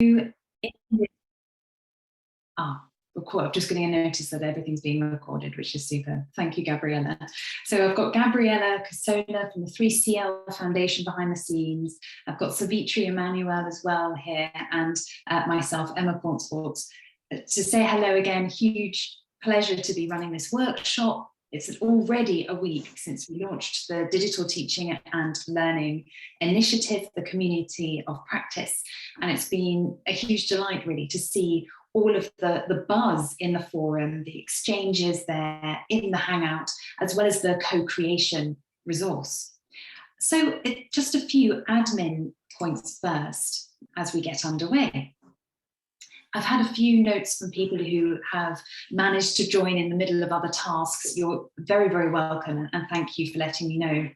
I'm just getting a notice that everything's being recorded, which is super. Thank you, Gabriella. So I've got Gabriella Casona from the 3CL Foundation behind the scenes. I've got Savitri Emmanuel as well here, and myself, Emma Portsports. To say hello again, huge pleasure to be running this workshop. It's already a week since we launched the Digital Teaching and Learning Initiative, the community of practice. And it's been a huge delight really to see all of the buzz in the forum, the exchanges there in the Hangout, as well as the co-creation resource. So just a few admin points first as we get underway. I've had a few notes from people who have managed to join in the middle of other tasks. You're very, very welcome, and thank you for letting me know.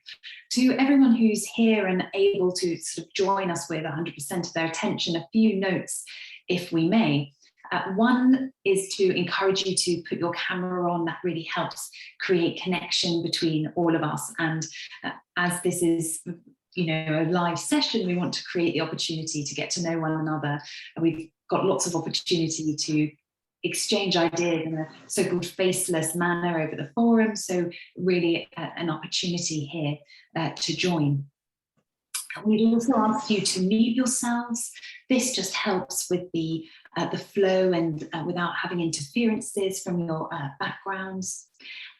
To everyone who's here and able to sort of join us with 100% of their attention, a few notes, if we may. One is to encourage you to put your camera on. That really helps create connection between all of us. And as this is, you know, a live session, we want to create the opportunity to get to know one another. We've got lots of opportunity to exchange ideas in a so-called faceless manner over the forum. So really an opportunity here to join. We'd also ask you to mute yourselves. This just helps with the flow and without having interferences from your backgrounds.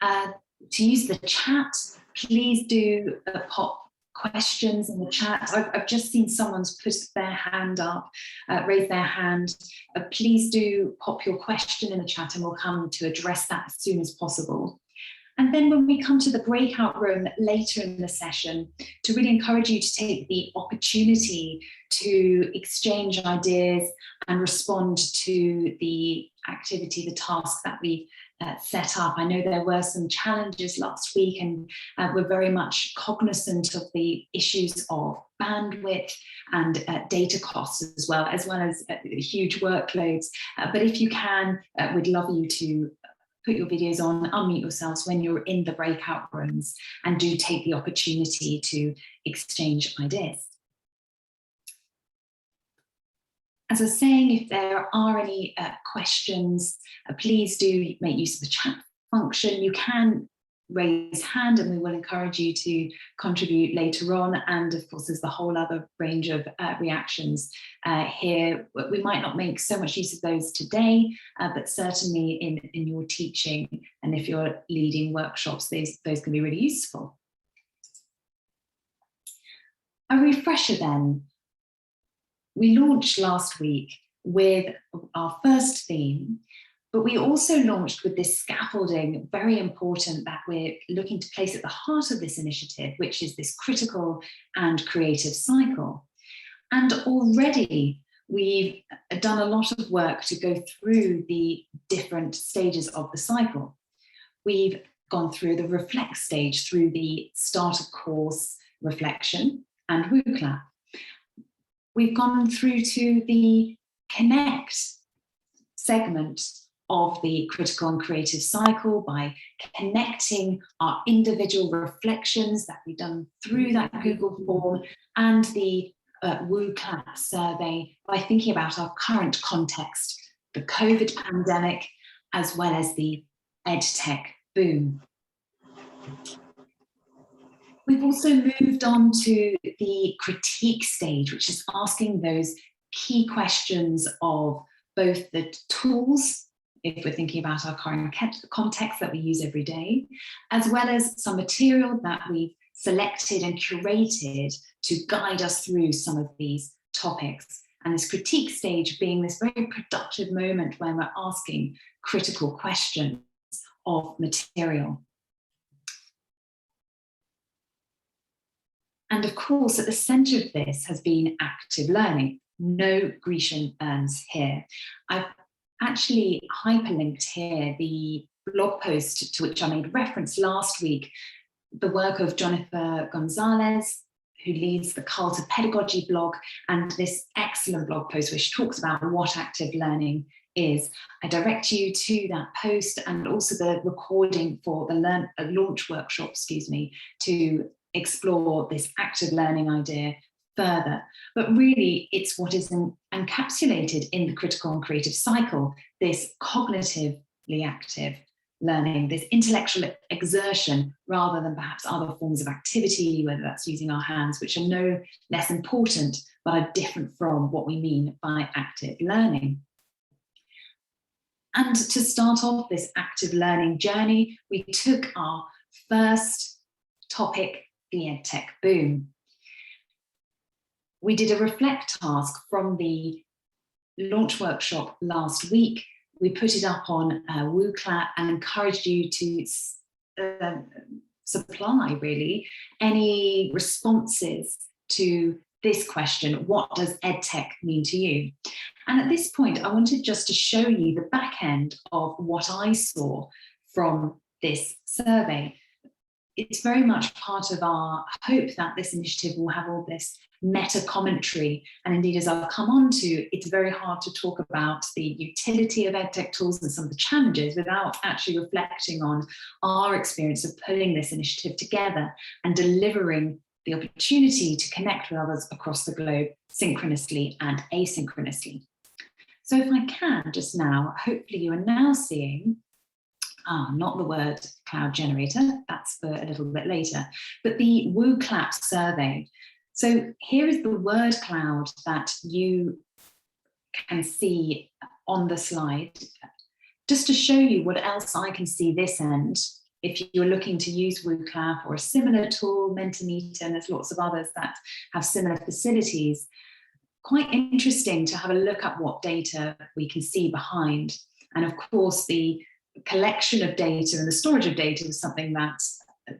To use the chat, please do pop questions in the chat. I've just seen someone's put their hand up, raise their hand. Please do pop your question in the chat and we'll come to address that as soon as possible. And then when we come to the breakout room later in the session, to really encourage you to take the opportunity to exchange ideas and respond to the activity, the task that we set up. I know there were some challenges last week, and we're very much cognizant of the issues of bandwidth and data costs as well as huge workloads. But if you can, we'd love you to put your videos on, unmute yourselves when you're in the breakout rooms, and do take the opportunity to exchange ideas. As I was saying, if there are any questions, please do make use of the chat function. You can raise hand and we will encourage you to contribute later on. And of course, there's the whole other range of reactions here. We might not make so much use of those today, but certainly in your teaching, and if you're leading workshops, those can be really useful. A refresher then. We launched last week with our first theme, but we also launched with this scaffolding, very important, that we're looking to place at the heart of this initiative, which is this critical and creative cycle. And already we've done a lot of work to go through the different stages of the cycle. We've gone through the reflect stage, through the start of course reflection and WooClap. We've gone through to the connect segment of the critical and creative cycle by connecting our individual reflections that we've done through that Google form and the WooClap survey by thinking about our current context, the COVID pandemic, as well as the Edtech boom. We've also moved on to the critique stage, which is asking those key questions of both the tools, if we're thinking about our current context that we use every day, as well as some material that we've selected and curated to guide us through some of these topics. And this critique stage being this very productive moment when we're asking critical questions of material. And of course, at the centre of this has been active learning. No Grecian urns here. I've actually hyperlinked here the blog post to which I made reference last week, the work of Jennifer Gonzalez, who leads the Cult of Pedagogy blog, and this excellent blog post which talks about what active learning is. I direct you to that post and also the recording for the launch workshop, to explore this active learning idea further. But really, it's what is encapsulated in the critical and creative cycle, this cognitively active learning, this intellectual exertion, rather than perhaps other forms of activity, whether that's using our hands, which are no less important, but are different from what we mean by active learning. And to start off this active learning journey, we took our first topic, the Edtech Boom. We did a reflect task from the launch workshop last week. We put it up on WooClap and encouraged you to supply, really, any responses to this question: what does EdTech mean to you? And at this point, I wanted just to show you the back end of what I saw from this survey. It's very much part of our hope that this initiative will have all this meta commentary. And indeed, as I'll come on to, it's very hard to talk about the utility of EdTech tools and some of the challenges without actually reflecting on our experience of pulling this initiative together and delivering the opportunity to connect with others across the globe synchronously and asynchronously. So if I can just now, hopefully you are now seeing, not the word cloud generator, that's for a little bit later, but the WooClap survey. So here is the word cloud that you can see on the slide, just to show you what else I can see this end. If you're looking to use WooClap or a similar tool, Mentimeter, and there's lots of others that have similar facilities, quite interesting to have a look at what data we can see behind. And of course, the collection of data and the storage of data is something that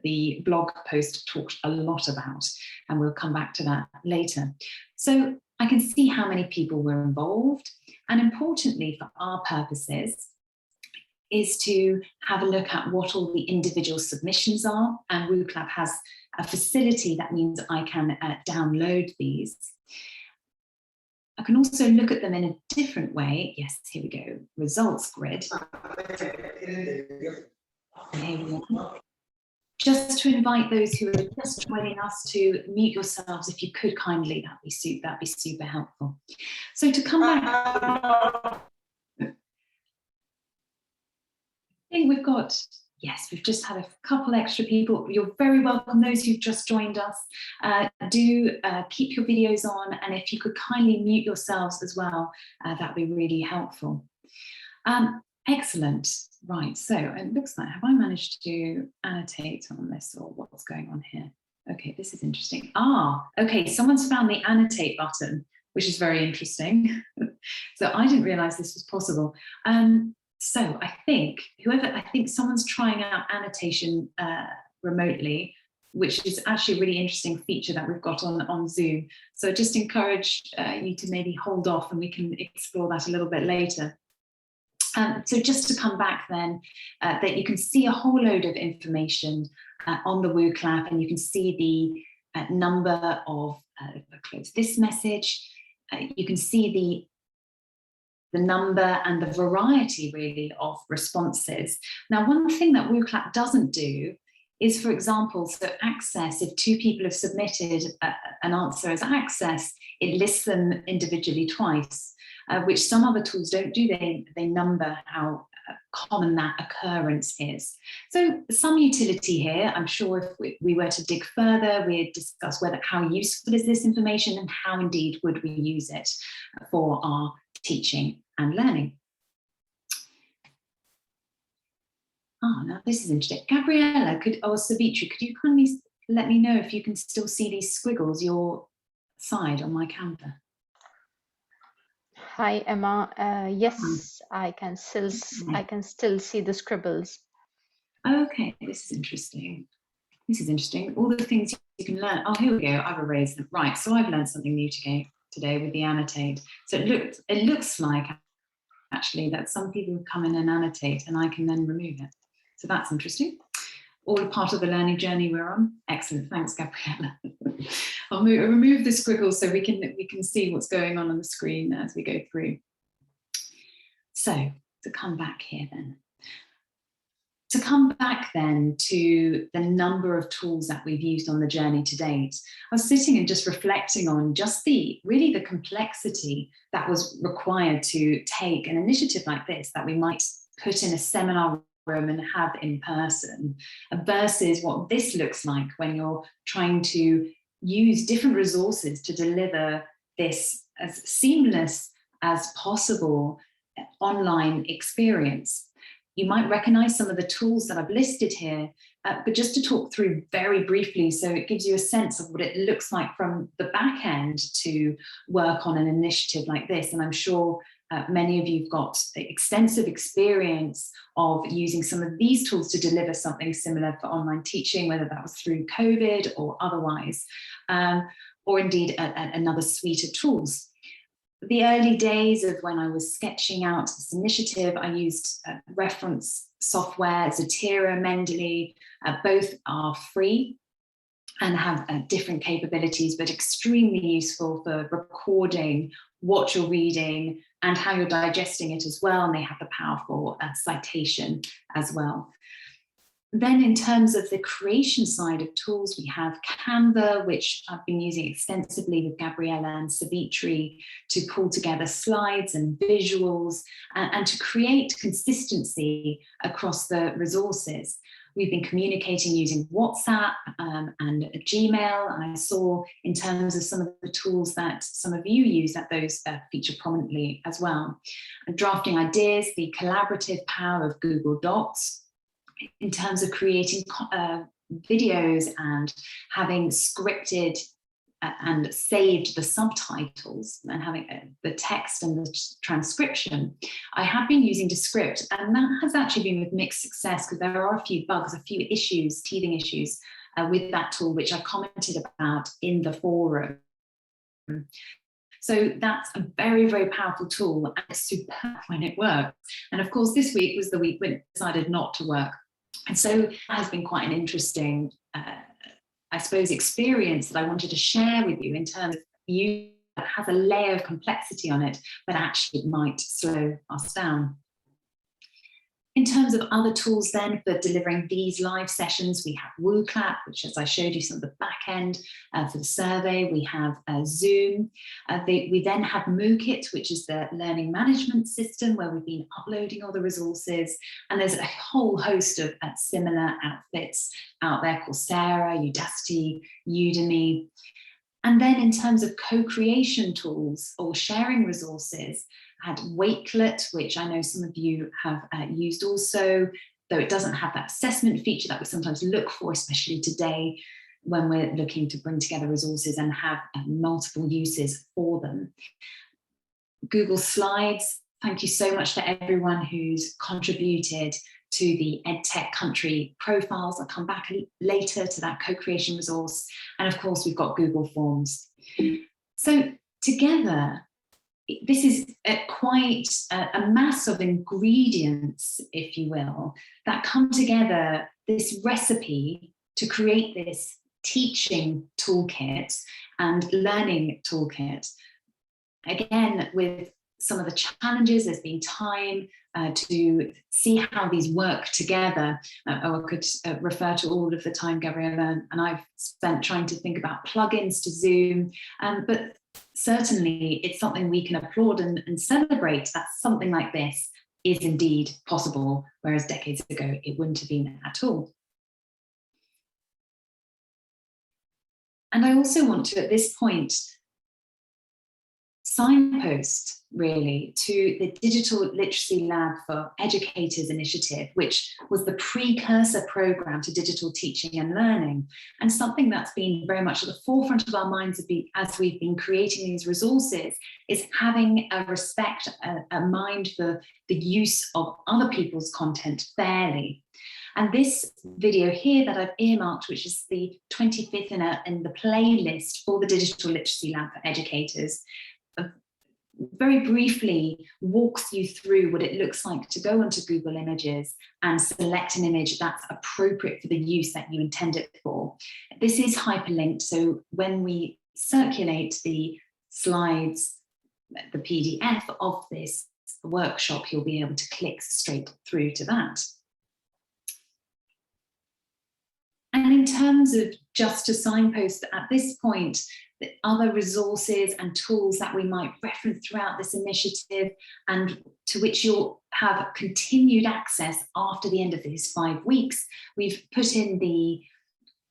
the blog post talked a lot about, and we'll come back to that later. So I can see how many people were involved, and importantly for our purposes is to have a look at what all the individual submissions are, and WooClap has a facility that means I can download these. I can also look at them in a different way. Yes, here we go, results grid. Just to invite those who are just joining us to mute yourselves, if you could kindly, that'd be super helpful. So to come back, I think we've got, yes, we've just had a couple extra people. You're very welcome, those who've just joined us. Do keep your videos on, and if you could kindly mute yourselves as well, that'd be really helpful. Excellent. Right, so it looks like, have I managed to annotate on this, or what's going on here? Okay, this is interesting. Okay, someone's found the annotate button, which is very interesting. So I didn't realize this was possible. So I think someone's trying out annotation remotely, which is actually a really interesting feature that we've got on Zoom. So just encourage you to maybe hold off, and we can explore that a little bit later. So just to come back then, that you can see a whole load of information on the WooClap, and you can see the number of, if I close this message, you can see the number and the variety really of responses. Now, one thing that WooClap doesn't do is, for example, so access, if two people have submitted an answer as access, it lists them individually twice, which some other tools don't do. They number how common that occurrence is. So some utility here. I'm sure if we were to dig further, we'd discuss how useful is this information, and how indeed would we use it for our teaching and learning. Now this is interesting. Gabriella, or Savitri, could you kindly let me know if you can still see these squiggles your side on my Canva? Hi, Emma. Yes, I can still see the scribbles. Okay, this is interesting. This is interesting. All the things you can learn. Oh, here we go. I've erased them. Right. So I've learned something new today with the annotate. So it looks like actually that some people come in and annotate, and I can then remove it. So that's interesting. All a part of the learning journey we're on. Excellent. Thanks, Gabriella. I'll remove the squiggles so we can see what's going on the screen as we go through. So to come back here then. To come back then to the number of tools that we've used on the journey to date, I was sitting and just reflecting on just really the complexity that was required to take an initiative like this that we might put in a seminar room and have in person, versus what this looks like when you're trying to use different resources to deliver this as seamless as possible online experience. You might recognize some of the tools that I've listed here, but just to talk through very briefly, so it gives you a sense of what it looks like from the back end to work on an initiative like this. And I'm sure many of you have got extensive experience of using some of these tools to deliver something similar for online teaching, whether that was through COVID or otherwise, or indeed another suite of tools. The early days of when I was sketching out this initiative, I used reference software, Zetira, Mendeley. Both are free and have different capabilities, but extremely useful for recording what you're reading and how you're digesting it as well. And they have a powerful citation as well. Then in terms of the creation side of tools, we have Canva, which I've been using extensively with Gabriella and Savitri to pull together slides and visuals and to create consistency across the resources. We've been communicating using WhatsApp and Gmail, and I saw in terms of some of the tools that some of you use that those feature prominently as well. And drafting ideas, the collaborative power of Google Docs, in terms of creating videos and having scripted and saved the subtitles and having the text and the transcription. I have been using Descript, and that has actually been with mixed success because there are a few bugs, a few issues, teething issues with that tool, which I commented about in the forum. So that's a very, very powerful tool, and it's superb when it works. And of course, this week was the week when it decided not to work. And so that has been quite an interesting, I suppose, experience that I wanted to share with you in terms of you that has a layer of complexity on it, but actually it might slow us down. In terms of other tools then for delivering these live sessions, we have WooClap, which, as I showed you some of the back end for the survey. We have Zoom. We then have MOOKit, which is the learning management system where we've been uploading all the resources. And there's a whole host of similar outfits out there: Coursera, Udacity, Udemy. And then in terms of co-creation tools or sharing resources, I had Wakelet, which I know some of you have used also, though it doesn't have that assessment feature that we sometimes look for, especially today when we're looking to bring together resources and have multiple uses for them. Google Slides, thank you so much to everyone who's contributed to the EdTech country profiles. I'll come back later to that co-creation resource. And of course, we've got Google Forms. So together, this is quite a mass of ingredients, if you will, that come together, this recipe to create this teaching toolkit and learning toolkit. Again, with some of the challenges, there's been time to see how these work together. Or I could refer to all of the time Gabriella and I've spent trying to think about plugins to Zoom, but certainly it's something we can applaud and celebrate that something like this is indeed possible, whereas decades ago it wouldn't have been at all. And I also want to, at this point, signpost really to the Digital Literacy Lab for Educators initiative, which was the precursor program to digital teaching and learning, and something that's been very much at the forefront of our minds as we've been creating these resources is having a respect, a mind for the use of other people's content fairly. And this video here that I've earmarked, which is the 25th in the playlist for the Digital Literacy Lab for Educators, very briefly walks you through what it looks like to go onto Google Images and select an image that's appropriate for the use that you intend it for. This is hyperlinked, so when we circulate the slides, the PDF of this workshop, you'll be able to click straight through to that. And in terms of just to signpost at this point, the other resources and tools that we might reference throughout this initiative and to which you'll have continued access after the end of these 5 weeks, we've put in the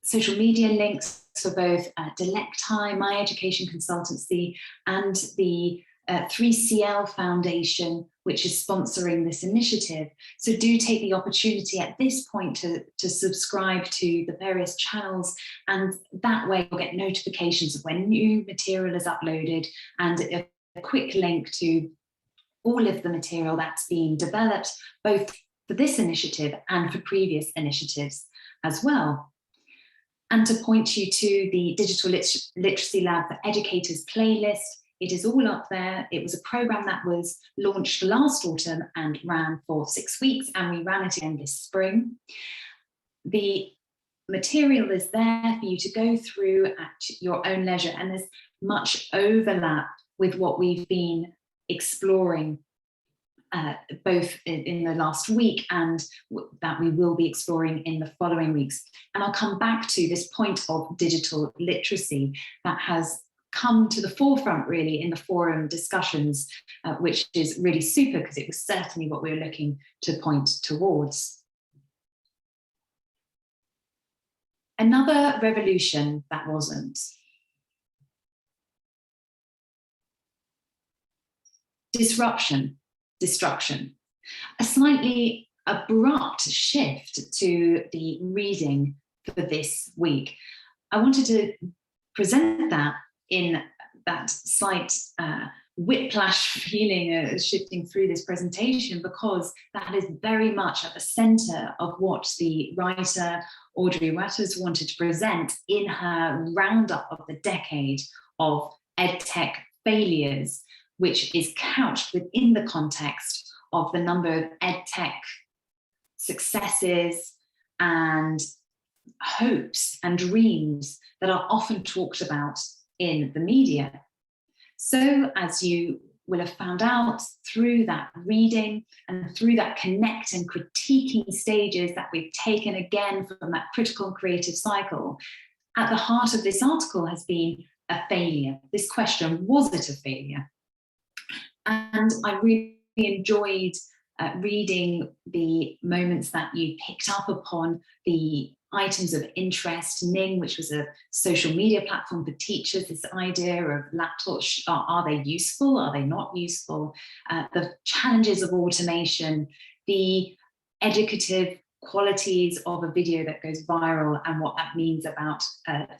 social media links for both Delecti, my education consultancy, and the 3CL Foundation, which is sponsoring this initiative. So do take the opportunity at this point to subscribe to the various channels, and that way you'll get notifications of when new material is uploaded and a quick link to all of the material that's being developed, both for this initiative and for previous initiatives as well. And to point you to the Digital Literacy Lab for Educators playlist. It is all up there. It was a program that was launched last autumn and ran for 6 weeks, and we ran it again this spring. The material is there for you to go through at your own leisure, and there's much overlap with what we've been exploring both in the last week and that we will be exploring in the following weeks. And I'll come back to this point of digital literacy that has come to the forefront really in the forum discussions, which is really super because it was certainly what we were looking to point towards. Another revolution that wasn't. Disruption, destruction. A slightly abrupt shift to the reading for this week. I wanted to present that in that slight whiplash feeling shifting through this presentation, because that is very much at the center of what the writer Audrey Watters wanted to present in her roundup of the decade of EdTech failures, which is couched within the context of the number of EdTech successes and hopes and dreams that are often talked about in the media. So as you will have found out through that reading and through that connect and critiquing stages that we've taken again from that critical and creative cycle, at the heart of this article has been a failure. This question, was it a failure? And I really enjoyed reading the moments that you picked up upon the items of interest. Ning, which was a social media platform for teachers, this idea of laptops, are they useful? Are they not useful? The challenges of automation, the educative qualities of a video that goes viral and what that means about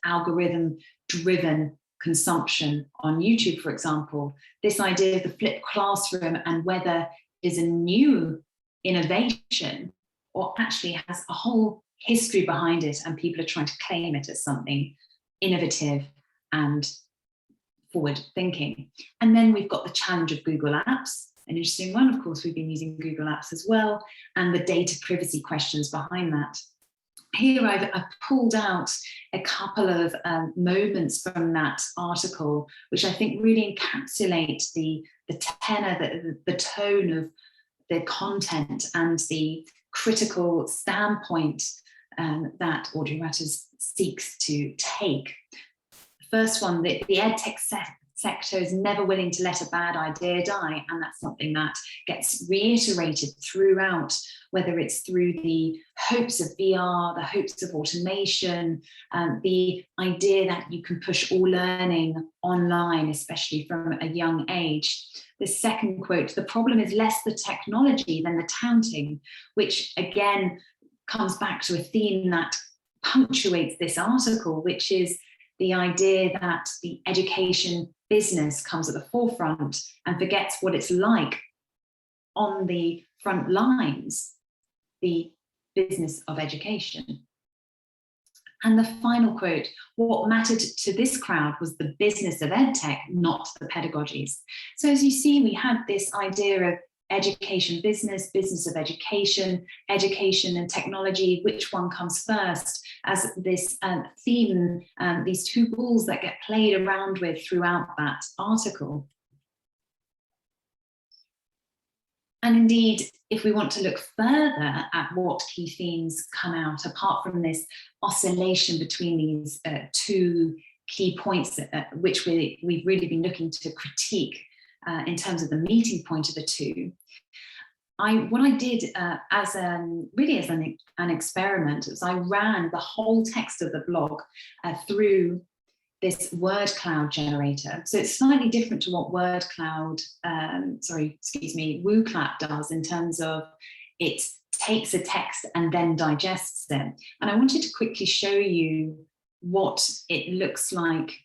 algorithm-driven consumption on YouTube, for example. This idea of the flipped classroom and whether it is a new innovation or actually has a whole history behind it and people are trying to claim it as something innovative and forward thinking. And then we've got the challenge of Google Apps, an interesting one. Of course, we've been using Google Apps as well, and the data privacy questions behind that. Here I've pulled out a couple of moments from that article, which I think really encapsulate the tenor, the tone of the content and the critical standpoint that Audrey Watters seeks to take. The first one, the EdTech sector is never willing to let a bad idea die, and that's something that gets reiterated throughout, whether it's through the hopes of VR, the hopes of automation, the idea that you can push all learning online, especially from a young age. The second quote, the problem is less the technology than the touting, which again comes back to a theme that punctuates this article, which is the idea that the education business comes at the forefront and forgets what it's like on the front lines, the business of education. And the final quote, what mattered to this crowd was the business of EdTech, not the pedagogies. So as you see, we had this idea of education business, business of education, education and technology, which one comes first, as this theme, these two balls that get played around with throughout that article. And indeed, if we want to look further at what key themes come out, apart from this oscillation between these two key points, which we've really been looking to critique in terms of the meeting point of the two, what I did as an experiment was I ran the whole text of the blog through this word cloud generator. So it's slightly different to what WooClap does in terms of it takes a text and then digests it. And I wanted to quickly show you what it looks like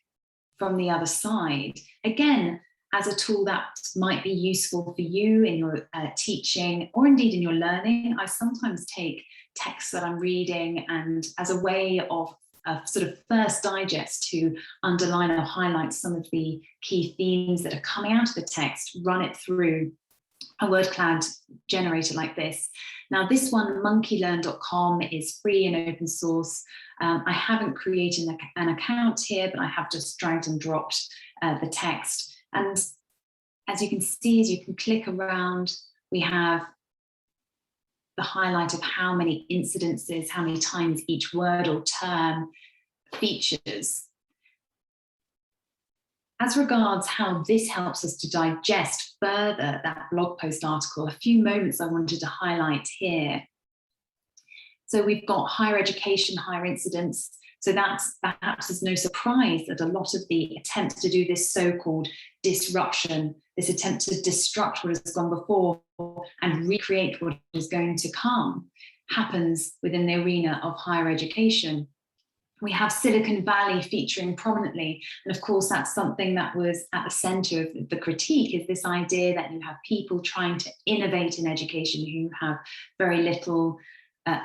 from the other side. Again, as a tool that might be useful for you in your teaching or indeed in your learning. I sometimes take texts that I'm reading and as a way of a sort of first digest to underline or highlight some of the key themes that are coming out of the text, run it through a word cloud generator like this. Now this one, monkeylearn.com, is free and open source. I haven't created an account here, but I have just dragged and dropped the text. And as you can see, as you can click around, we have the highlight of how many incidences, how many times each word or term features. As regards how this helps us to digest further that blog post article, a few moments I wanted to highlight here. So we've got higher education, higher incidence. So that's perhaps is no surprise that a lot of the attempts to do this so-called disruption, this attempt to destruct what has gone before and recreate what is going to come, happens within the arena of higher education. We have Silicon Valley featuring prominently. And of course, that's something that was at the center of the critique, is this idea that you have people trying to innovate in education who have very little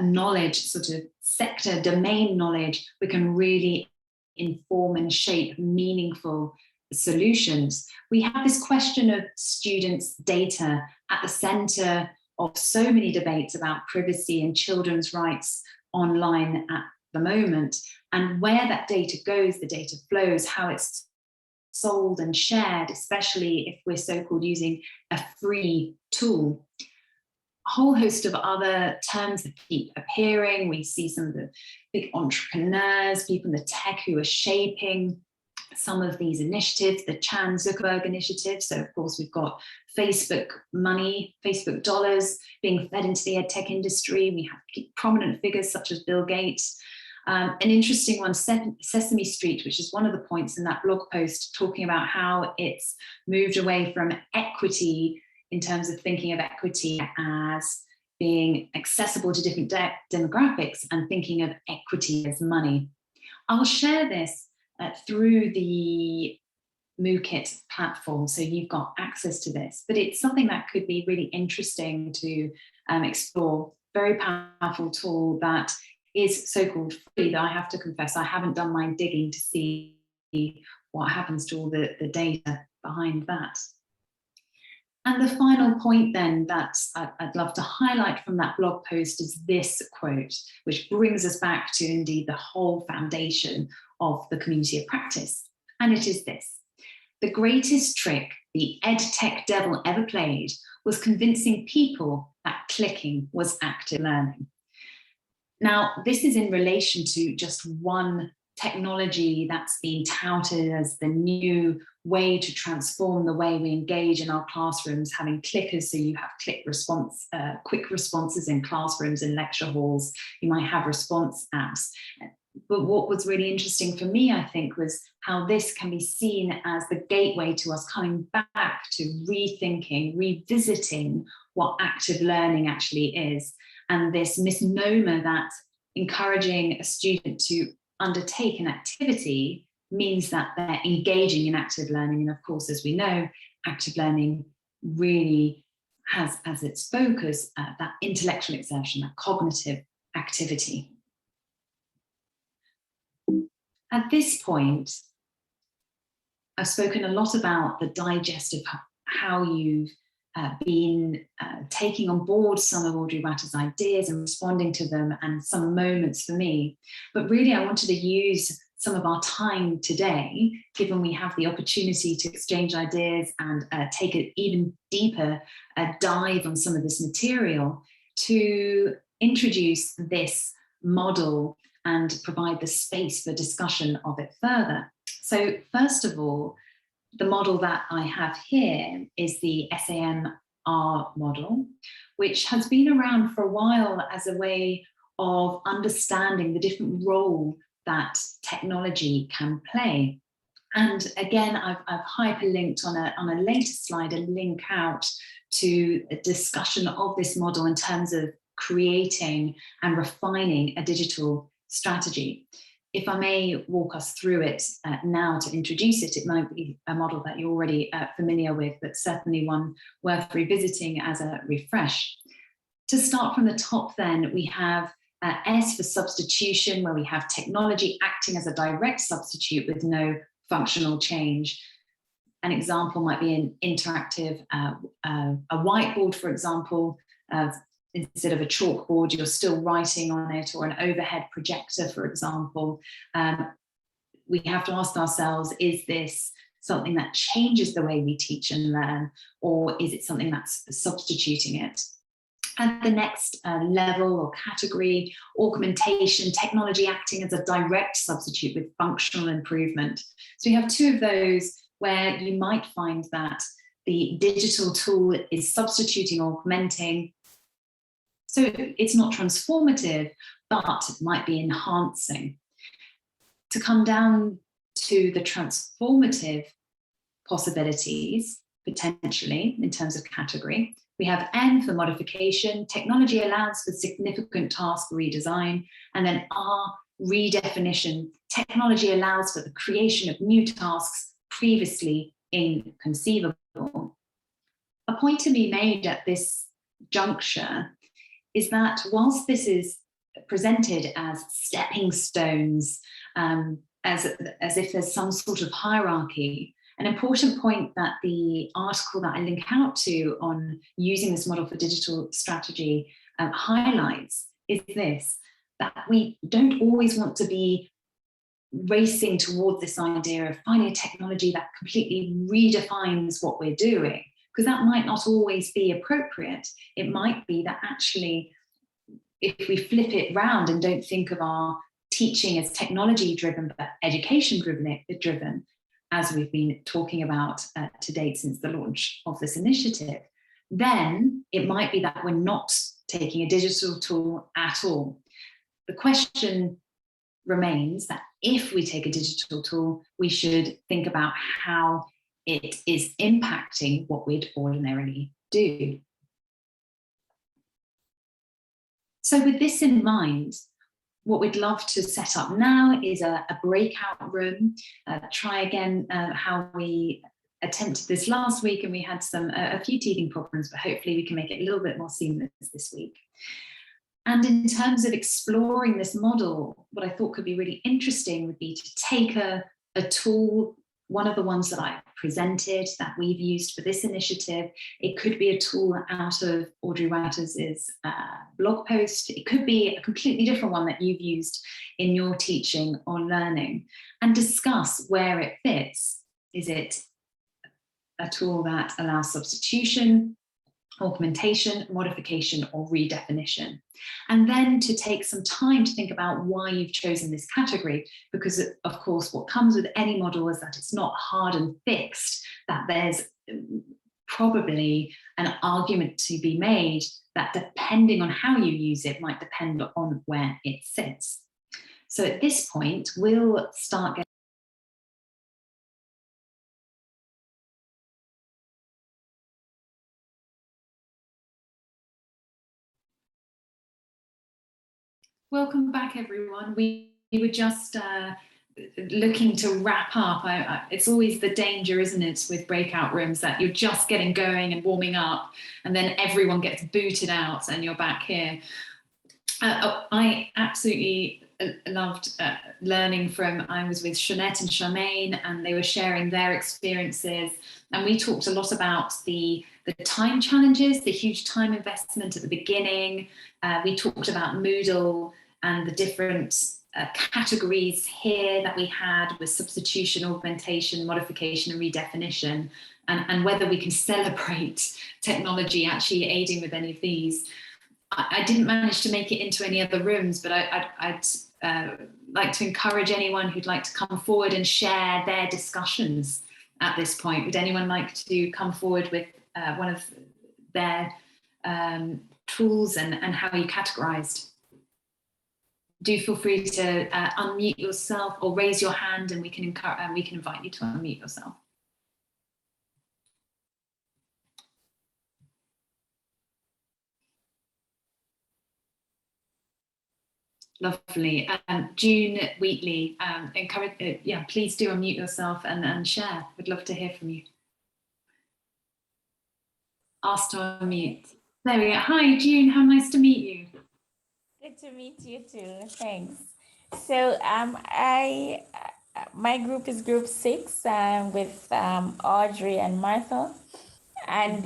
knowledge, sort of sector domain knowledge. We can really inform and shape meaningful solutions. We have this question of students' data at the center of so many debates about privacy and children's rights online at the moment, and where that data goes, the data flows, how it's sold and shared, especially if we're so-called using a free tool. A whole host of other terms that keep appearing. We see some of the big entrepreneurs, people in the tech who are shaping some of these initiatives, the Chan Zuckerberg initiative. So of course we've got Facebook money, Facebook dollars being fed into the edtech industry. We have prominent figures such as Bill Gates. An interesting one, Sesame Street, which is one of the points in that blog post, talking about how it's moved away from equity in terms of thinking of equity as being accessible to different demographics and thinking of equity as money. I'll share this through the MOOKit platform, so you've got access to this, but it's something that could be really interesting to explore. Very powerful tool that is so-called free, that I have to confess I haven't done my digging to see what happens to all the data behind that. And the final point then that I'd love to highlight from that blog post is this quote, which brings us back to indeed the whole foundation of the community of practice. And it is this: the greatest trick the edtech devil ever played was convincing people that clicking was active learning. Now, this is in relation to just one technology that's being touted as the new way to transform the way we engage in our classrooms, having clickers, so you have quick responses in classrooms and lecture halls. You might have response apps. But what was really interesting for me, I think, was how this can be seen as the gateway to us coming back to rethinking, revisiting what active learning actually is. And this misnomer that encouraging a student to undertake an activity means that they're engaging in active learning. And of course, as we know, active learning really has as its focus that intellectual exertion, that cognitive activity. At this point, I've spoken a lot about the digest of how you've been taking on board some of Audrey Watter's ideas and responding to them, and some moments for me. But really, I wanted to use some of our time today, given we have the opportunity to exchange ideas and take an even deeper dive on some of this material, to introduce this model and provide the space for discussion of it further. So first of all, the model that I have here is the SAMR model, which has been around for a while as a way of understanding the different role that technology can play. And again, I've hyperlinked on a later slide, a link out to a discussion of this model in terms of creating and refining a digital strategy. If I may walk us through it now to introduce it, it might be a model that you're already familiar with, but certainly one worth revisiting as a refresh. To start from the top then, we have S for substitution, where we have technology acting as a direct substitute with no functional change. An example might be an interactive, a whiteboard, for example. Instead of a chalkboard, you're still writing on it, or an overhead projector, for example. We have to ask ourselves, is this something that changes the way we teach and learn, or is it something that's substituting it? At the next level or category, augmentation, technology acting as a direct substitute with functional improvement. So we have two of those where you might find that the digital tool is substituting or augmenting. So it's not transformative, but it might be enhancing. To come down to the transformative possibilities, potentially, in terms of category, we have N for modification, technology allows for significant task redesign, and then R, redefinition, technology allows for the creation of new tasks previously inconceivable. A point to be made at this juncture is that whilst this is presented as stepping stones, as if there's some sort of hierarchy, an important point that the article that I link out to on using this model for digital strategy highlights is this, that we don't always want to be racing towards this idea of finding a technology that completely redefines what we're doing, because that might not always be appropriate. It might be that actually, if we flip it round and don't think of our teaching as technology driven, but education driven, as we've been talking about to date since the launch of this initiative, then it might be that we're not taking a digital tool at all. The question remains that if we take a digital tool, we should think about how it is impacting what we'd ordinarily do. So with this in mind, what we'd love to set up now is a breakout room. Try again how we attempted this last week, and we had a few teething problems, but hopefully we can make it a little bit more seamless this week. And in terms of exploring this model, what I thought could be really interesting would be to take a tool, one of the ones that I presented that we've used for this initiative. It could be a tool out of Audrey Wouters' blog post. It could be a completely different one that you've used in your teaching or learning, and discuss where it fits. Is it a tool that allows substitution, augmentation, modification, or redefinition? And then to take some time to think about why you've chosen this category, because of course what comes with any model is that it's not hard and fixed, that there's probably an argument to be made that depending on how you use it might depend on where it sits. So at this point, we'll start getting Welcome back, everyone. We were just looking to wrap up. It's always the danger, isn't it, with breakout rooms, that you're just getting going and warming up, and then everyone gets booted out and you're back here. I absolutely loved learning from, I was with Jeanette and Charmaine, and they were sharing their experiences. And we talked a lot about the time challenges, the huge time investment at the beginning. We talked about Moodle and the different categories here that we had with substitution, augmentation, modification, and redefinition, and whether we can celebrate technology actually aiding with any of these. I didn't manage to make it into any other rooms, but I'd like to encourage anyone who'd like to come forward and share their discussions at this point. Would anyone like to come forward with one of their tools and how you categorized? Do feel free to unmute yourself or raise your hand, and we can invite you to unmute yourself. Lovely. June Wheatley, please do unmute yourself and share. We'd love to hear from you. Ask to unmute. There we go. Hi, June. How nice to meet you. Good to meet you too. Thanks. So my group is group 6 with Audrey and Martha, and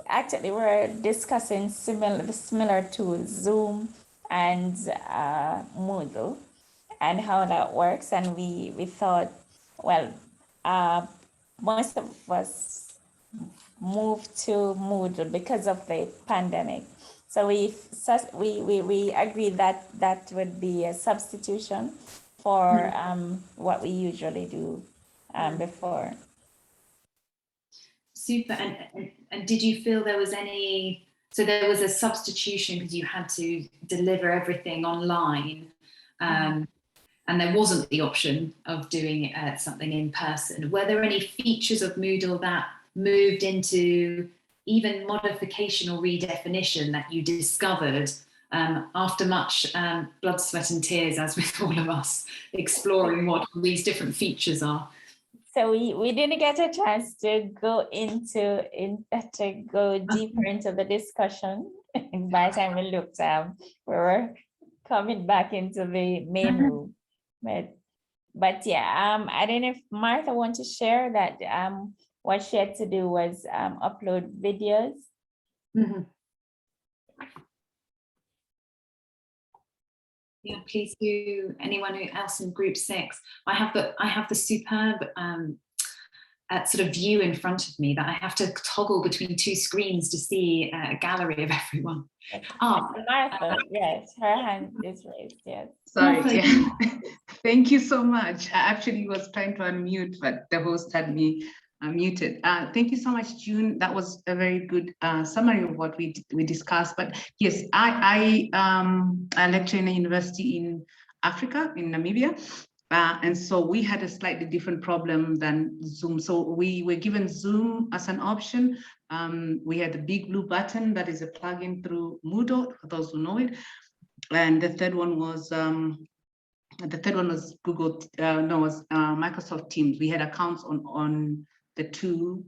actually we're discussing similar tools, Zoom and Moodle, and how that works. And we thought, well, most of us moved to Moodle because of the pandemic. So we agreed that that would be a substitution for what we usually do before. Super. And did you feel there was any, so there was a substitution because you had to deliver everything online, and there wasn't the option of doing something in person. Were there any features of Moodle that moved into even modification or redefinition that you discovered after much blood, sweat and tears, as with all of us, exploring what these different features are? So we didn't get a chance to go deeper into the discussion. By the time we looked, we were coming back into the main room. But yeah, I don't know if Martha wants to share that what she had to do was upload videos. Yeah, please do. Anyone else in group 6? I have the superb sort of view in front of me that I have to toggle between 2 screens to see a gallery of everyone. Martha, yes, her hand is raised. Yes. Sorry. Yeah. Thank you so much. I actually was trying to unmute, but the host had me muted. Thank you so much, June. That was a very good summary of what we discussed. But yes, I lecture in a university in Africa, in Namibia. And so we had a slightly different problem than Zoom. So we were given Zoom as an option. We had a big blue button that is a plugin through Moodle, for those who know it. And the third one was Microsoft Teams. We had accounts on the 2,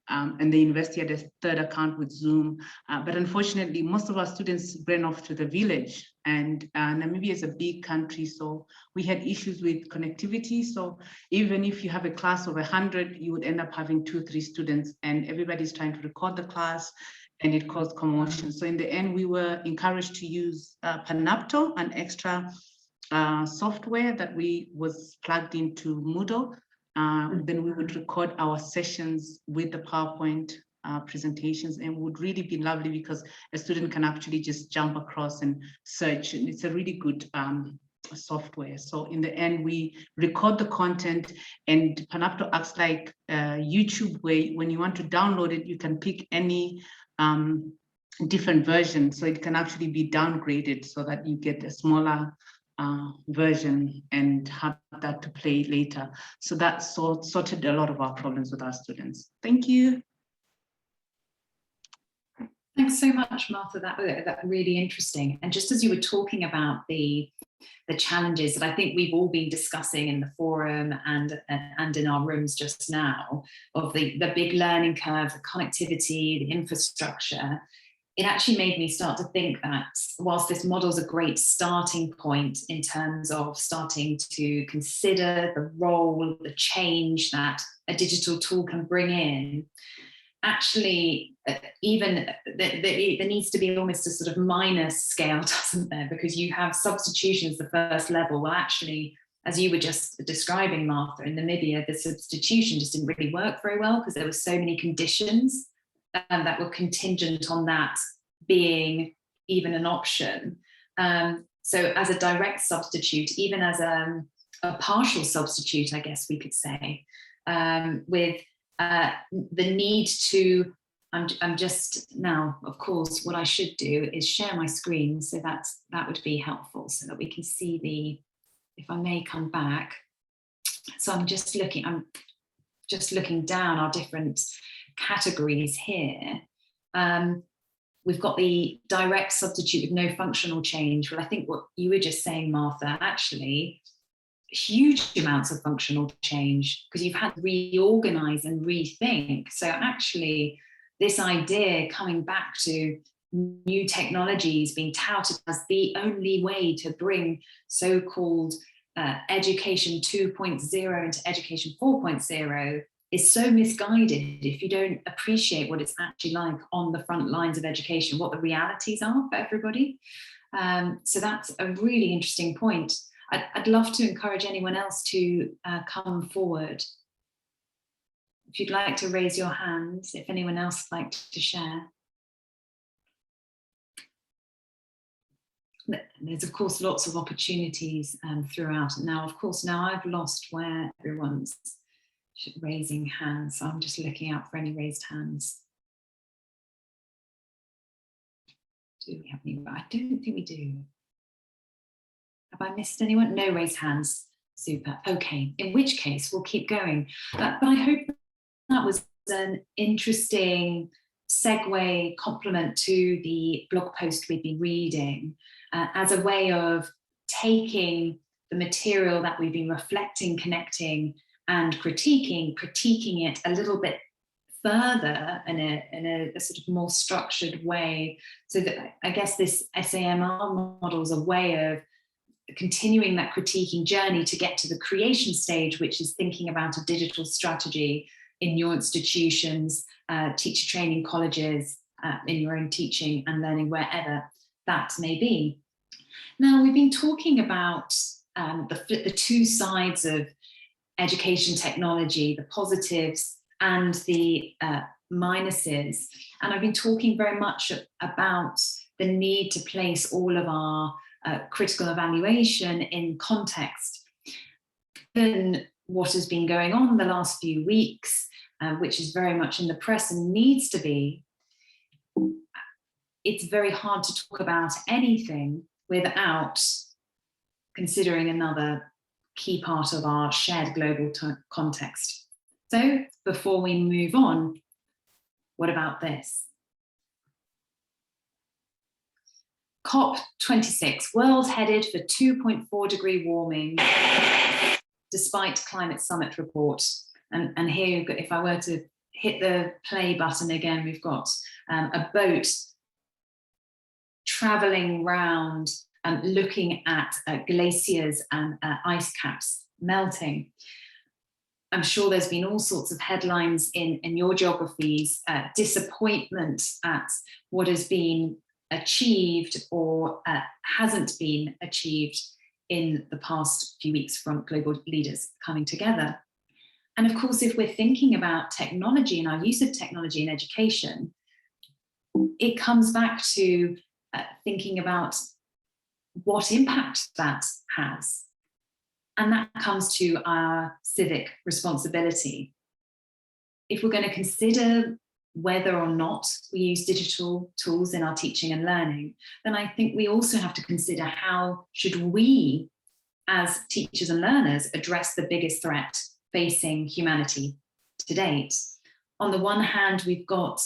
and the university had a 3rd account with Zoom. But unfortunately, most of our students ran off to the village, and Namibia is a big country, so we had issues with connectivity. So even if you have a class of 100, you would end up having 2-3 students, and everybody's trying to record the class, and it caused commotion. So in the end, we were encouraged to use Panapto, an extra software that was plugged into Moodle. Then we would record our sessions with the PowerPoint presentations, and would really be lovely because a student can actually just jump across and search, and it's a really good software. So in the end, we record the content, and Panapto acts like YouTube, where when you want to download it, you can pick any different version, so it can actually be downgraded so that you get a smaller version and have that to play later. So that sorted a lot of our problems with our students. Thank you. Thanks so much, Martha. That really interesting. And just as you were talking about the challenges that I think we've all been discussing in the forum and in our rooms just now, of the big learning curve, the connectivity, the infrastructure, it actually made me start to think that whilst this model is a great starting point in terms of starting to consider the role, the change that a digital tool can bring in, actually, even there needs to be almost a sort of minus scale, doesn't there? Because you have substitution as the first level. Well, actually, as you were just describing, Martha, in Namibia, the substitution just didn't really work very well because there were so many conditions that were contingent on that being even an option. So as a direct substitute, even as a partial substitute, I guess we could say, with the need to, I'm just now, of course, what I should do is share my screen, so that would be helpful so that we can see the, if I may come back. So I'm just looking down our different categories here. We've got the direct substitute with no functional change. Well, I think what you were just saying, Martha, actually, huge amounts of functional change because you've had to reorganize and rethink. So actually, this idea coming back to new technologies being touted as the only way to bring so-called education 2.0 into education 4.0 is so misguided if you don't appreciate what it's actually like on the front lines of education, what the realities are for everybody. So that's a really interesting point. I'd love to encourage anyone else to come forward. If you'd like to raise your hands, if anyone else would like to share. There's of course lots of opportunities throughout. Now, of course, now I've lost where everyone's raising hands. So I'm just looking out for any raised hands. Do we have any? I don't think we do. Have I missed anyone? No raised hands. Super. Okay. In which case, we'll keep going. But I hope that was an interesting segue complement to the blog post we've been reading as a way of taking the material that we've been reflecting, connecting, and critiquing it a little bit further in a sort of more structured way. So that I guess this SAMR model is a way of continuing that critiquing journey to get to the creation stage, which is thinking about a digital strategy in your institutions, teacher training colleges, in your own teaching and learning, wherever that may be. Now, we've been talking about the two sides of education technology, the positives and the minuses. And I've been talking very much about the need to place all of our critical evaluation in context. Given what has been going on the last few weeks, which is very much in the press and needs to be, it's very hard to talk about anything without considering another key part of our shared global context. So before we move on, what about this? COP26, world headed for 2.4 degree warming despite climate summit report. And here, if I were to hit the play button again, we've got a boat traveling round and looking at glaciers and ice caps melting. I'm sure there's been all sorts of headlines in your geographies, disappointment at what has been achieved or hasn't been achieved in the past few weeks from global leaders coming together. And of course, if we're thinking about technology and our use of technology in education, it comes back to thinking about what impact that has. And that comes to our civic responsibility. If we're going to consider whether or not we use digital tools in our teaching and learning, then I think we also have to consider how should we, as teachers and learners, address the biggest threat facing humanity to date. On the one hand, we've got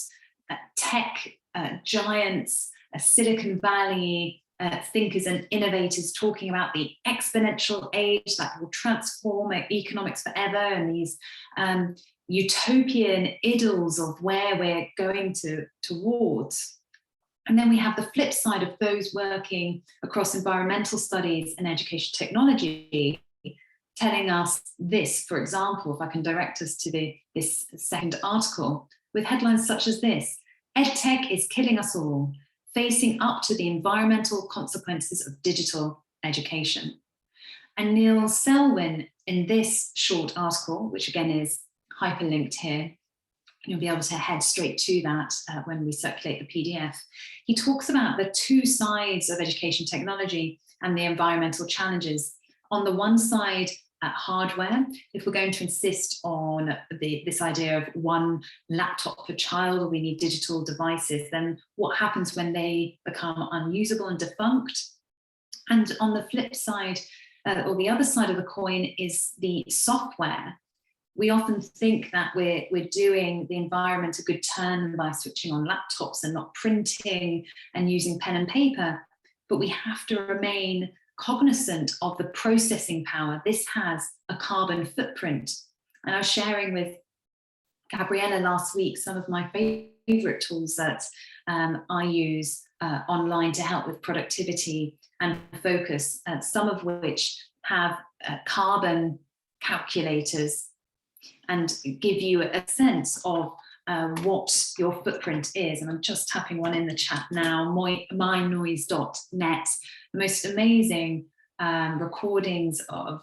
tech giants, Silicon Valley thinkers and innovators talking about the exponential age that will transform economics forever, and these utopian idols of where we're going towards. And then we have the flip side of those working across environmental studies and education technology, telling us this, for example, if I can direct us to this second article, with headlines such as this: EdTech is killing us all, facing up to the environmental consequences of digital education. And Neil Selwyn, in this short article, which again is hyperlinked here, you'll be able to head straight to that when we circulate the PDF. He talks about the two sides of education technology and the environmental challenges. On the one side, hardware, if we're going to insist on this idea of one laptop per child, or we need digital devices, then what happens when they become unusable and defunct? And on the flip side, or the other side of the coin, is the software. We often think that we're doing the environment a good turn by switching on laptops and not printing and using pen and paper, but we have to remain cognizant of the processing power. This has a carbon footprint. And I was sharing with Gabriella last week some of my favorite tools that I use online to help with productivity and focus, some of which have carbon calculators and give you a sense of what your footprint is. And I'm just tapping one in the chat now, mynoise.net, the most amazing recordings of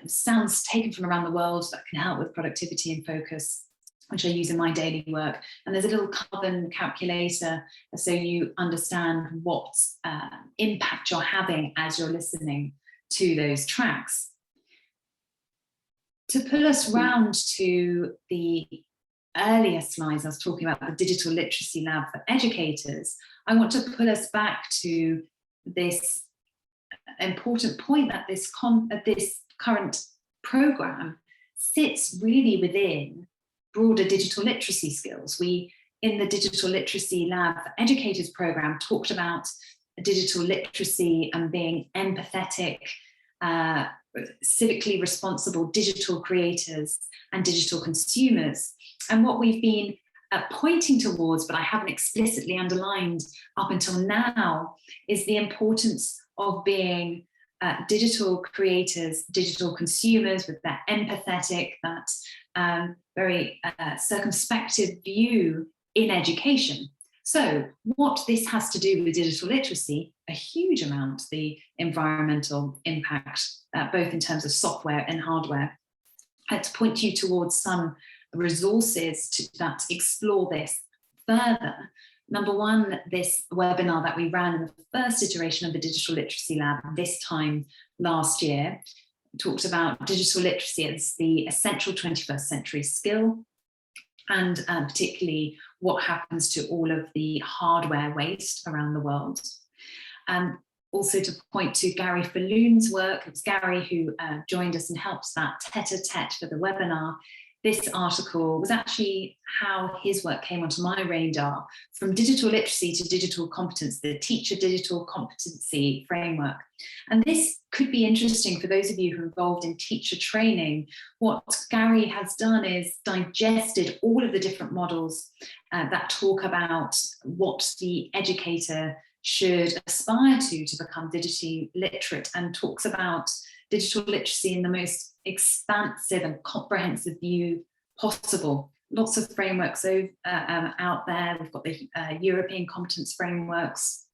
sounds taken from around the world that can help with productivity and focus, which I use in my daily work. And there's a little carbon calculator so you understand what impact you're having as you're listening to those tracks. To pull us round to the earlier slides, I was talking about the Digital Literacy Lab for educators. I want to pull us back to this important point that this current program sits really within broader digital literacy skills. We, in the Digital Literacy Lab for Educators program, talked about digital literacy and being empathetic, civically responsible digital creators and digital consumers. And what we've been pointing towards, but I haven't explicitly underlined up until now, is the importance of being digital creators, digital consumers with that empathetic, that very circumspective view in education. So what this has to do with digital literacy, a huge amount, the environmental impact, both in terms of software and hardware. To point you towards some resources that explore this further. Number one, this webinar that we ran in the first iteration of the Digital Literacy Lab this time last year talked about digital literacy as the essential 21st century skill, and particularly what happens to all of the hardware waste around the world. Also to point to Gary Falloon's work. It's Gary who joined us and helped that tete-a-tete for the webinar. This article was actually how his work came onto my radar, from digital literacy to digital competence, the teacher digital competency framework. And this could be interesting for those of you who are involved in teacher training. What Gary has done is digested all of the different models that talk about what the educator should aspire to become digitally literate, and talks about digital literacy in the most expansive and comprehensive view possible. Lots of frameworks out there. We've got the European competence frameworks,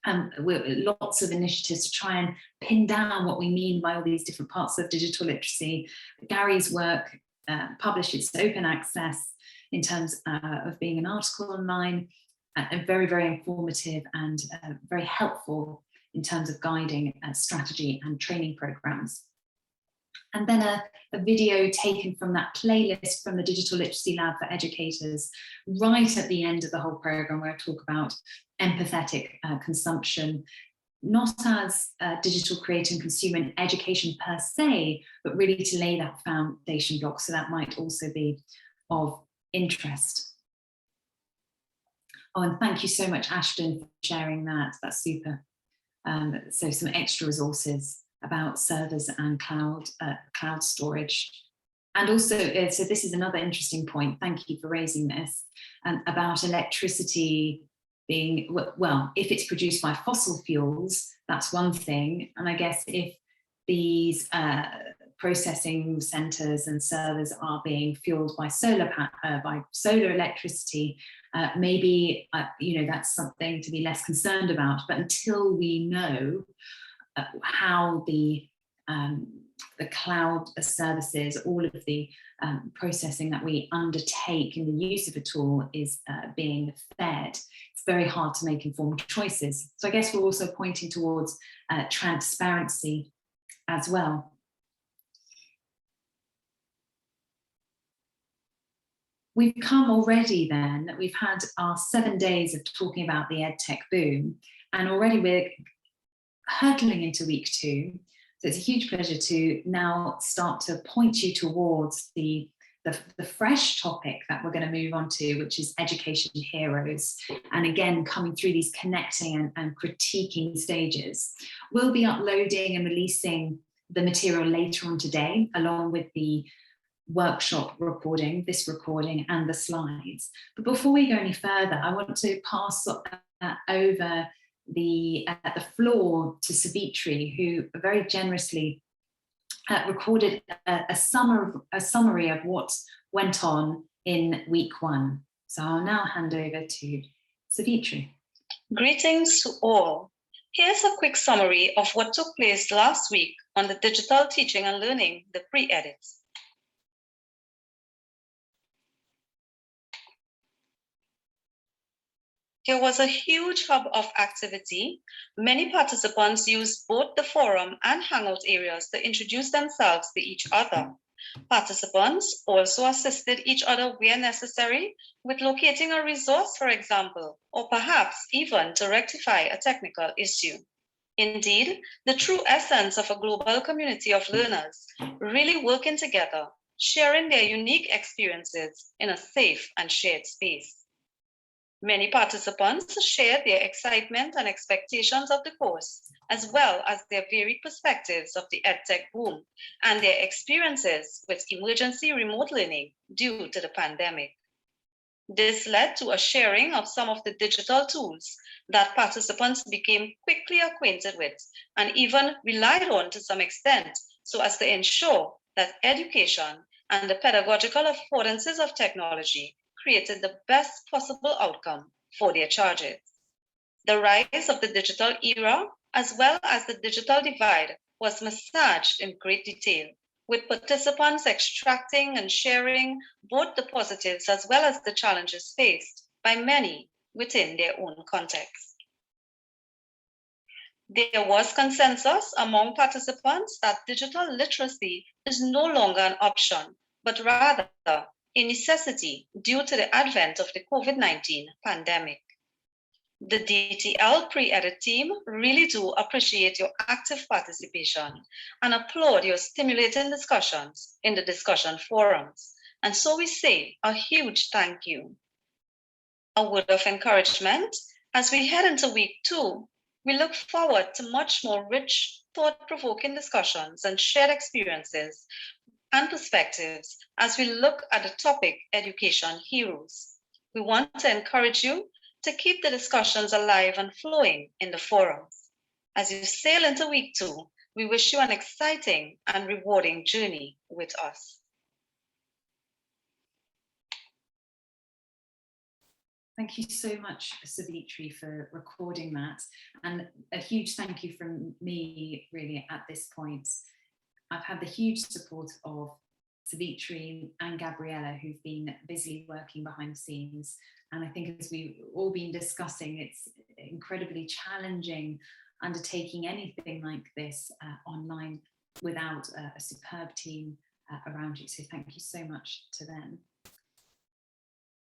and lots of initiatives to try and pin down what we mean by all these different parts of digital literacy. Gary's work published, it's open access in terms of being an article online, and very, very informative and very helpful in terms of guiding strategy and training programs. And then a video taken from that playlist from the Digital Literacy Lab for Educators, right at the end of the whole program, where I talk about empathetic consumption, not as digital creator and consumer in education per se, but really to lay that foundation block. So that might also be of interest. Oh, and thank you so much, Ashton, for sharing that. That's super. So some extra resources about servers and cloud storage. And also, so this is another interesting point, thank you for raising this, about electricity being, well, if it's produced by fossil fuels, that's one thing. And I guess if these processing centers and servers are being fueled by solar electricity, maybe that's something to be less concerned about. But until we know how the cloud services, all of the processing that we undertake in the use of a tool is being fed, it's very hard to make informed choices. So I guess we're also pointing towards transparency as well. We've come already then, we've had our 7 days of talking about the EdTech boom, and already we're hurtling into week 2. So it's a huge pleasure to now start to point you towards the fresh topic that we're going to move on to, which is education heroes. And again, coming through these connecting and critiquing stages. We'll be uploading and releasing the material later on today, along with the workshop recording, this recording, and the slides. But before we go any further, I want to pass over the floor to Savitri, who very generously recorded a summary of what went on in week 1. So I'll now hand over to Savitri. Greetings to all. Here's a quick summary of what took place last week on the Digital Teaching and Learning, the pre-edits. There was a huge hub of activity. Many participants used both the forum and Hangout areas to introduce themselves to each other. Participants also assisted each other where necessary with locating a resource, for example, or perhaps even to rectify a technical issue. Indeed, the true essence of a global community of learners really working together, sharing their unique experiences in a safe and shared space. Many participants shared their excitement and expectations of the course, as well as their varied perspectives of the EdTech boom and their experiences with emergency remote learning due to the pandemic. This led to a sharing of some of the digital tools that participants became quickly acquainted with and even relied on to some extent so as to ensure that education and the pedagogical affordances of technology created the best possible outcome for their charges. The rise of the digital era, as well as the digital divide, was massaged in great detail, with participants extracting and sharing both the positives as well as the challenges faced by many within their own context. There was consensus among participants that digital literacy is no longer an option, but rather a necessity due to the advent of the COVID-19 pandemic. The DTL pre-edit team really do appreciate your active participation and applaud your stimulating discussions in the discussion forums. And so we say a huge thank you. A word of encouragement, as we head into week 2, we look forward to much more rich, thought-provoking discussions and shared experiences and perspectives as we look at the topic Education Heroes. We want to encourage you to keep the discussions alive and flowing in the forums. As you sail into week 2, we wish you an exciting and rewarding journey with us. Thank you so much, Savitri, for recording that. And a huge thank you from me, really, at this point. I've had the huge support of Savitri and Gabriella, who've been busily working behind the scenes. And I think, as we've all been discussing, it's incredibly challenging undertaking anything like this online without a superb team around you. So thank you so much to them.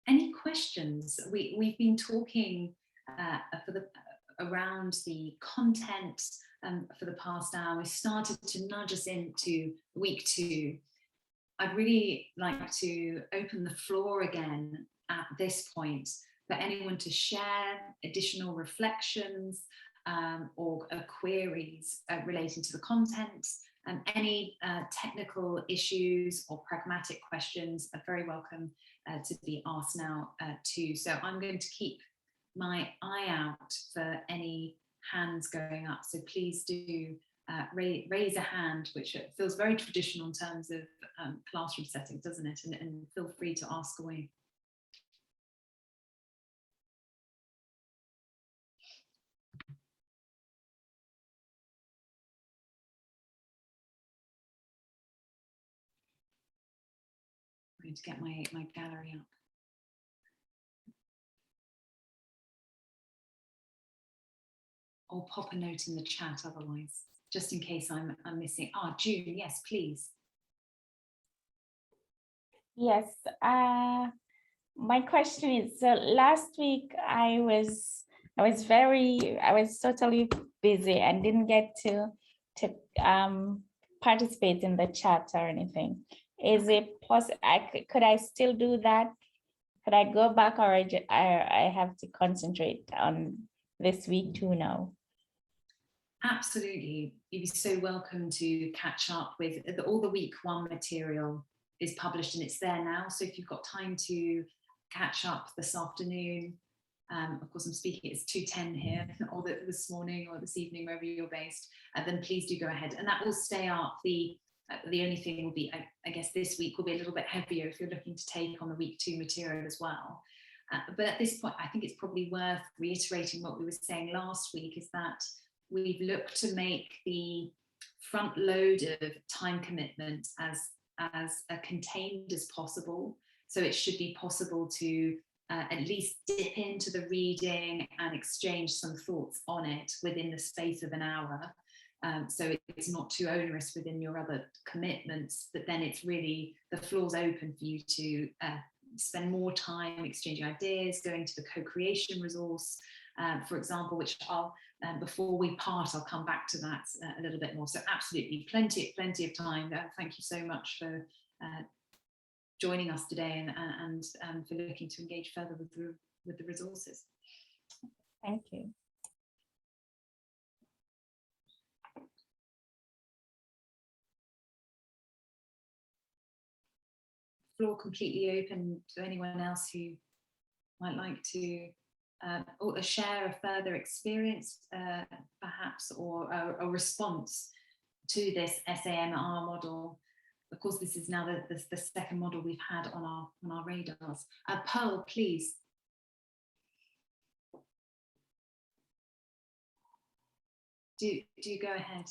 Any questions? We've been talking around the content for the past hour. We started to nudge us into week 2. I'd really like to open the floor again at this point for anyone to share additional reflections or queries relating to the content, and any technical issues or pragmatic questions are very welcome to be asked now too. So I'm going to keep my eye out for any hands going up. So please do raise a hand, which feels very traditional in terms of classroom settings, doesn't it? And feel free to ask away. I'm going to get my gallery up. Or pop a note in the chat otherwise, just in case I'm missing. June, yes, please. Yes, my question is, so last week I was totally busy and didn't get to participate in the chat or anything. Is it possible? Could I still do that? Could I go back, or I have to concentrate on this week too now? Absolutely, you'd be so welcome to catch up with all the week 1 material is published and it's there now. So if you've got time to catch up this afternoon, of course I'm speaking, it's 2:10 here, or this morning or this evening, wherever you're based, then please do go ahead. And that will stay up. The only thing will be, I guess this week will be a little bit heavier if you're looking to take on the week 2 material as well. But at this point, I think it's probably worth reiterating what we were saying last week, is that we've looked to make the front load of time commitment as contained as possible. So it should be possible to at least dip into the reading and exchange some thoughts on it within the space of an hour. So it's not too onerous within your other commitments, but then it's really, the floor's open for you to spend more time exchanging ideas, going to the co-creation resource, for example, which I'll, before we part, I'll come back to that a little bit more. So absolutely, plenty of time. Thank you so much for joining us today and for looking to engage further with the resources. Thank you. Floor completely open to anyone else who might like to or share a further experience, perhaps, or a response to this SAMR model. Of course, this is now the second model we've had on our radars. Pearl, please. Do go ahead.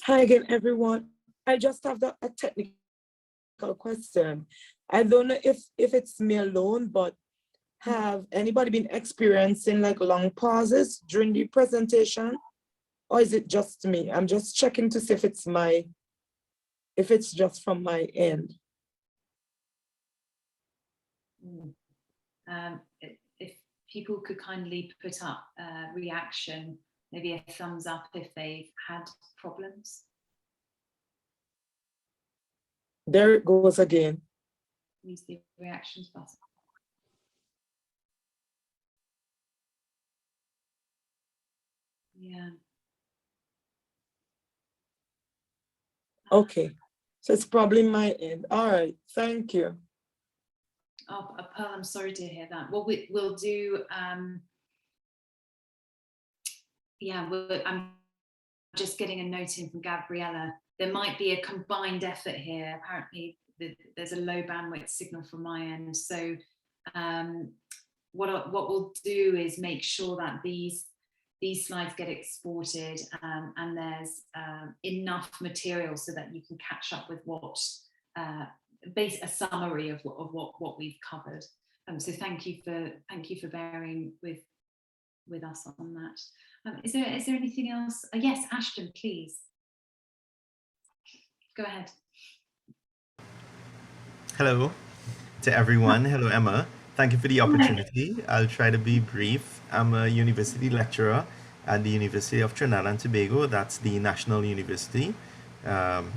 Hi again, everyone. I just have a technical question. I don't know if it's me alone, but have anybody been experiencing like long pauses during the presentation, or is it just me? I'm just checking to see if it's just from my end. If people could kindly put up a reaction, maybe a thumbs up if they've had problems. There it goes again. Use the reactions button. Yeah. Okay, so it's probably my end. All right, thank you. Oh, Pearl, I'm sorry to hear that. Well, we'll do. Yeah, I'm just getting a note in from Gabriella. There might be a combined effort here. Apparently, there's a low bandwidth signal from my end. So, what we'll do is make sure that these slides get exported and there's enough material so that you can catch up with what a summary of what we've covered. So thank you for bearing with us on that. Is there anything else? Yes, Ashton, please. Go ahead. Hello to everyone. Hello, Emma. Thank you for the opportunity. I'll try to be brief. I'm a university lecturer at the University of Trinidad and Tobago. That's the national university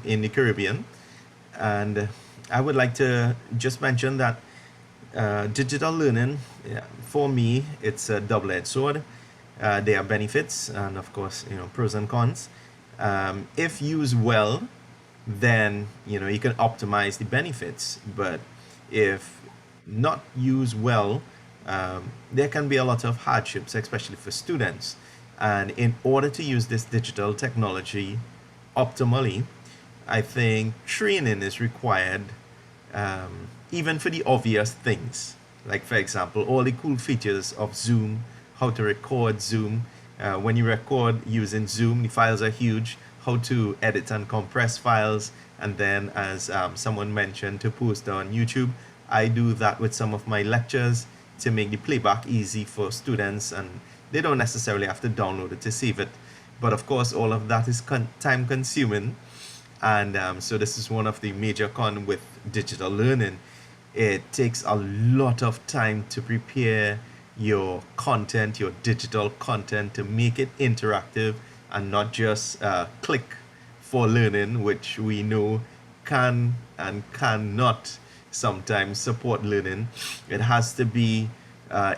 in the Caribbean. And I would like to just mention that digital learning, for me, it's a double-edged sword. There are benefits and, of course, pros and cons. If used well, then you can optimize the benefits. But if not used well, there can be a lot of hardships, especially for students. And in order to use this digital technology optimally, I think training is required, even for the obvious things. Like, for example, all the cool features of Zoom, how to record Zoom. When you record using Zoom, the files are huge. How to edit and compress files. And then, as someone mentioned, to post on YouTube. I do that with some of my lectures to make the playback easy for students, and they don't necessarily have to download it to save it. But of course, all of that is time consuming. And so this is one of the major cons with digital learning. It takes a lot of time to prepare your content, your digital content, to make it interactive and not just click for learning, which we know can and cannot sometimes support learning. It has to be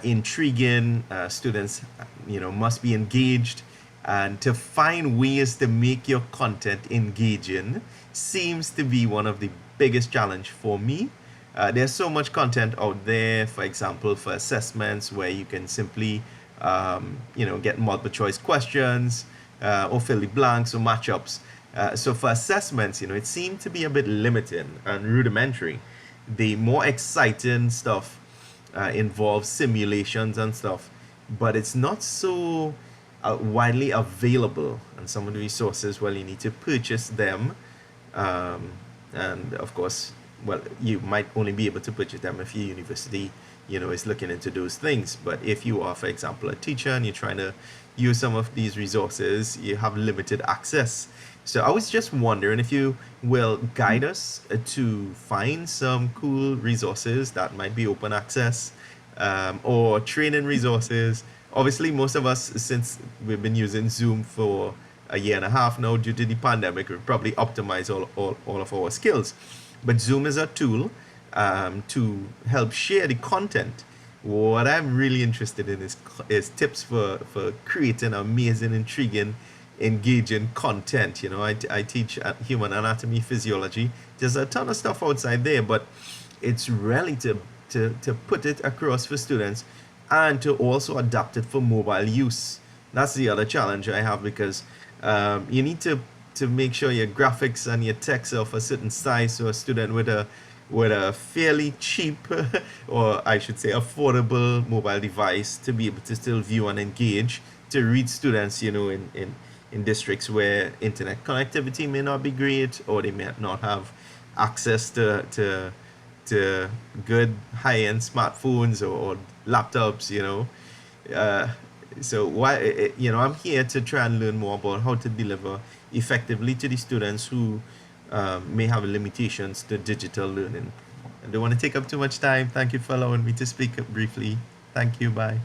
intriguing. Students, must be engaged. And to find ways to make your content engaging seems to be one of the biggest challenge for me. There's so much content out there, for example, for assessments where you can simply, get multiple choice questions or fill the blanks or matchups. So for assessments, it seemed to be a bit limited and rudimentary. The more exciting stuff involves simulations and stuff, but it's not so widely available. And some of the resources, well, you need to purchase them. And of course, well, you might only be able to purchase them if your university, is looking into those things. But if you are, for example, a teacher and you're trying to use some of these resources, you have limited access. So I was just wondering if you will guide us to find some cool resources that might be open access, or training resources. Obviously, most of us, since we've been using Zoom for a year and a half now due to the pandemic, we probably optimize all of our skills. But Zoom is a tool to help share the content. What I'm really interested in is tips for creating amazing, intriguing, engaging content. I teach human anatomy, physiology. There's a ton of stuff outside there, but it's really to put it across for students and to also adapt it for mobile use. That's the other challenge I have, because you need to make sure your graphics and your text are of a certain size, so a student with a fairly cheap or I should say affordable mobile device to be able to still view and engage, to reach students in districts where internet connectivity may not be great, or they may not have access to good high-end smartphones or laptops. So I'm here to try and learn more about how to deliver effectively to the students who may have limitations to digital learning. I don't want to take up too much time. Thank you for allowing me to speak briefly. Thank you. Bye.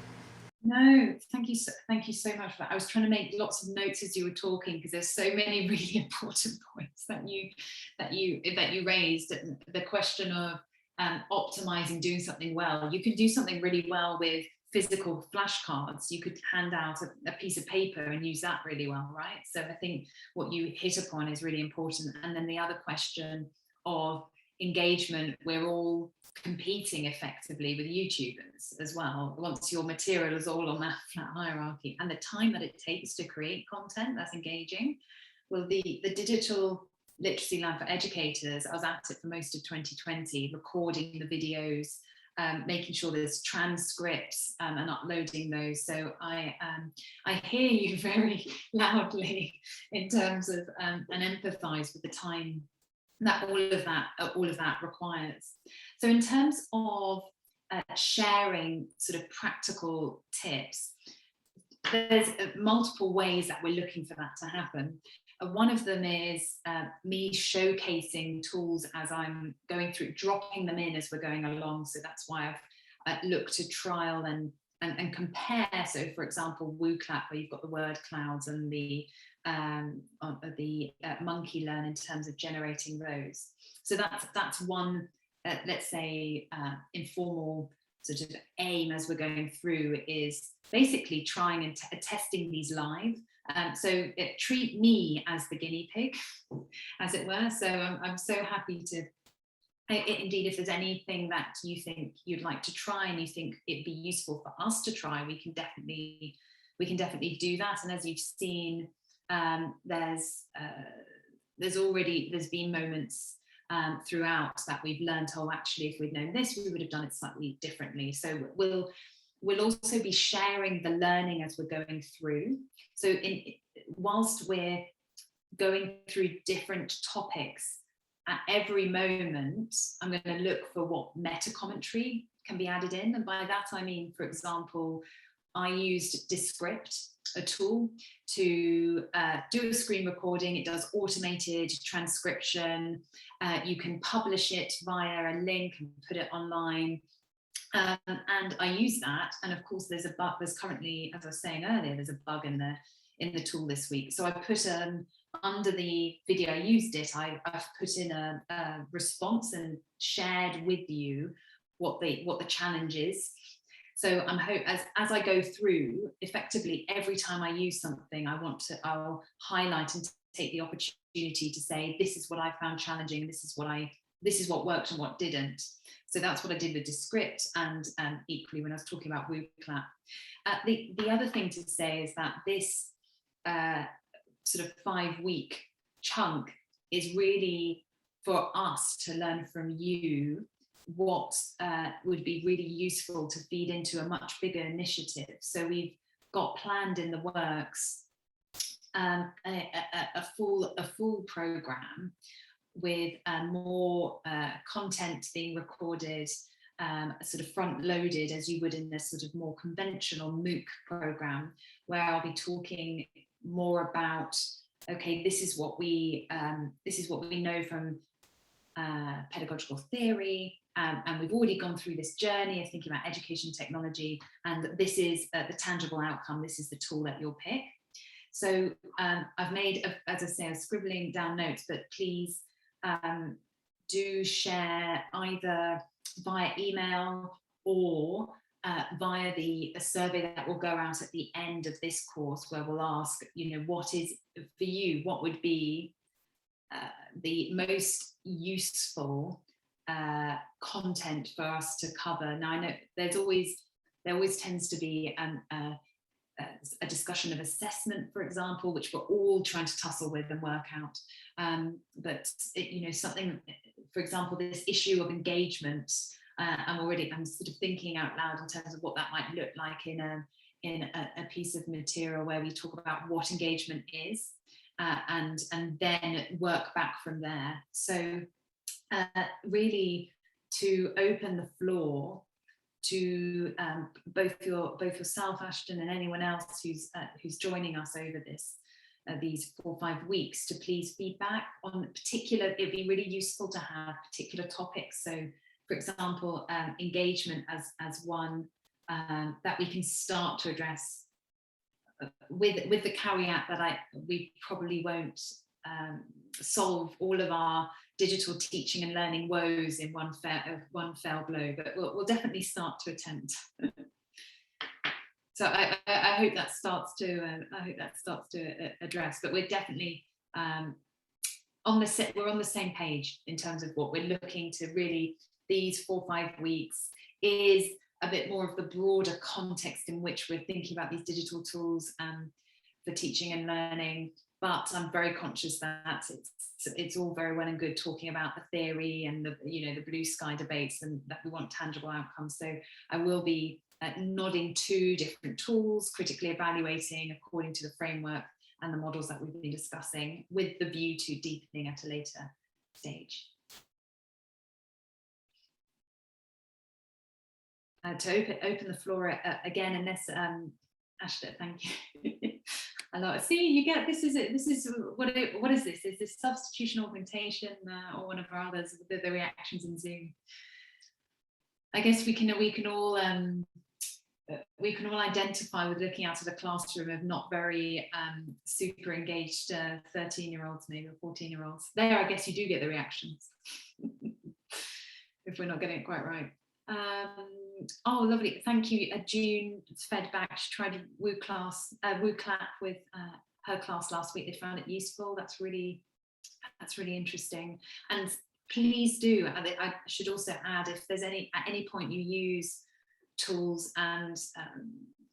No, thank you so much for that. I was trying to make lots of notes as you were talking, because there's so many really important points that you raised. The question of optimizing, doing something well. You can do something really well with physical flashcards. You could hand out a piece of paper and use that really well, right? So I think what you hit upon is really important. And then the other question of engagement, we're all competing effectively with YouTubers as well. Once your material is all on that flat hierarchy, and the time that it takes to create content that's engaging, well, the digital literacy lab for educators, I was at it for most of 2020, recording the videos, making sure there's transcripts and uploading those. So I hear you very loudly in terms of and empathize with the time that all of that requires. So in terms of sharing sort of practical tips, there's multiple ways that we're looking for that to happen. One of them is me showcasing tools as I'm going through, dropping them in as we're going along. So that's why I've looked to trial and compare. So for example, WooClap, where you've got the word clouds and the Monkey Learn in terms of generating those. So that's one, let's say, informal sort of aim as we're going through, is basically trying and testing these live. So treat me as the guinea pig, as it were. So I'm so happy to, indeed, if there's anything that you think you'd like to try and you think it'd be useful for us to try, we can definitely do that. And as you've seen, there's there's been moments throughout that we've learned, oh, actually, if we'd known this, we would have done it slightly differently. So we'll also be sharing the learning as we're going through. So whilst we're going through different topics, at every moment, I'm going to look for what meta commentary can be added in. And by that, I mean, for example, I used Descript, a tool, to do a screen recording. It does automated transcription. You can publish it via a link and put it online. And I use that. And of course, there's a bug. There's currently, as I was saying earlier, there's a bug in the tool this week. So I put under the video I used it, I've put in a response and shared with you what the challenge is. So I'm as I go through, effectively every time I use something, I'll highlight and take the opportunity to say, this is what I found challenging, and this is what worked and what didn't. So that's what I did with Descript, and equally when I was talking about WooClap. The other thing to say is that this sort of 5-week chunk is really for us to learn from you what would be really useful to feed into a much bigger initiative. So we've got planned in the works a full program with more content being recorded, sort of front loaded as you would in this sort of more conventional MOOC program, where I'll be talking more about, okay, this is what we know from pedagogical theory, and we've already gone through this journey of thinking about education technology, and this is the tangible outcome, this is the tool at your pick. So I've made, as I say, I'm scribbling down notes, but please do share either via email or via the survey that will go out at the end of this course, where we'll ask, what is for you, what would be the most useful content for us to cover. Now I know there always tends to be a discussion of assessment, for example, which we're all trying to tussle with and work out. But something, for example, this issue of engagement, I'm sort of thinking out loud in terms of what that might look like in a piece of material where we talk about what engagement is, and then work back from there. So really to open the floor to both yourself, Ashton, and anyone else who's joining us over these 4 or 5 weeks, to please feedback on particular. It'd be really useful to have particular topics. So, for example, engagement as one that we can start to address with the caveat that we probably won't solve all of our digital teaching and learning woes in one fell blow, but we'll definitely start to attempt. So I hope that starts to address. But we're definitely on the same page in terms of what we're looking to really. These 4 or 5 weeks is a bit more of the broader context in which we're thinking about these digital tools for teaching and learning. But I'm very conscious that it's all very well and good talking about the theory and the blue sky debates, and that we want tangible outcomes. So I will be nodding to different tools, critically evaluating according to the framework and the models that we've been discussing, with the view to deepening at a later stage. To open the floor again, unless Ashton, thank you. I love it. See, you get this is it. This is what is this? Is this substitution augmentation or one of our others? The reactions in Zoom. I guess we can all identify with looking out of the classroom of not very super engaged 13-year-olds, maybe, or 14-year-olds. There, I guess you do get the reactions if we're not getting it quite right. Oh, lovely. Thank you. June fed back. She tried WooClap with her class last week. They found it useful. That's really interesting. And please do. I should also add, if there's at any point you use tools and